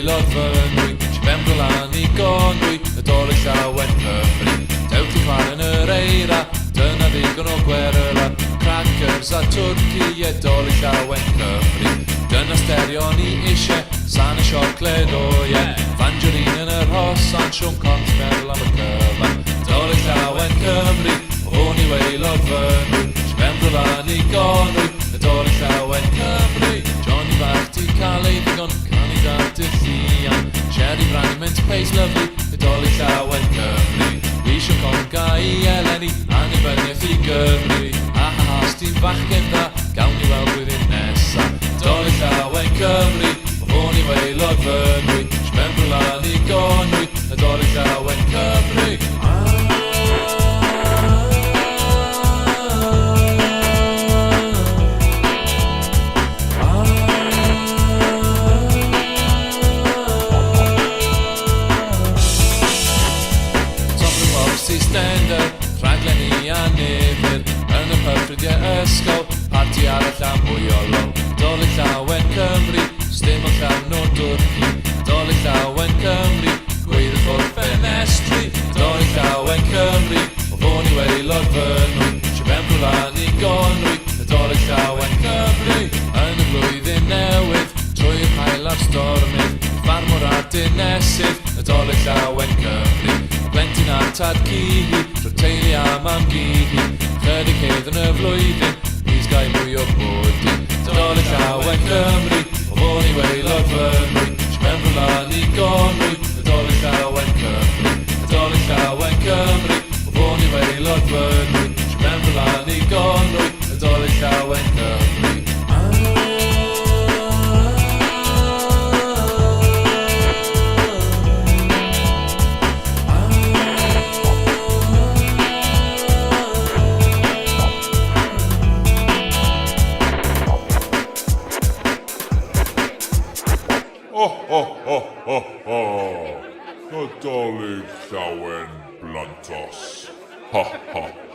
waelod fy nwy, si ben brylan i gonwy, y doleg llawen Cymru. Dewch i chwarae yn yr eira, dyna ddigon o gweryla, crackers a twrci, y doleg llawen Cymru. Dyna stereo ni isie, san y siocled o ie, Fangerine yn yr hosan, siwn cont meddwl am y cyfan. Doleg llawen Cymru, o hwn i waelod fy nwy, si ben brylan i gonwy, y doleg llawen Cymru. Johnny bach ti cael ei ddigon, can i dad y llian, Sherry Branny mint pace lyflu, y doleg llawen Cymru. Isio conca i eleni, annibyniaeth i Gymru. Has ti'n fachgen dda, gawn ni weld blwyddyn nesa. Doleg llawen Cymru, o hwn i waelod fy nwy, si ben brylan i gonwy, y doleg llawen Cymru. Stender, rhaglen i a nifyr, yn y pyffridiau ysgol, parti arall am mwy o lol. Doleg llawen Cymru, stym o llawn o dwrci, doleg llawen Cymru, gweithio ffwrdd ffenestri. Doleg llawen Cymru, o fôn i waelod fy nwy, si ben brylan i gonwy, y doleg llawen Cymru. Yn y blwyddyn newydd, trwy'r hael a'r stormydd, ffarmwr a dinesydd, y doleg llawen Cymru. Blentyn a tad cihi, tro teulu am gihi, chydig hedd yn y flwyddyn, mis gai mwy o bwdyn. Doleg llawen Cymru, o fôn i waelod fy nwy, si ben brylan i gonwy, y doleg llawen Cymru. Y doleg llawen Cymru, o fôn i waelod fy nwy, si ben brylan i gonwy, y doleg llawen Cymru. Nadolig llawen blantos. Ha ha.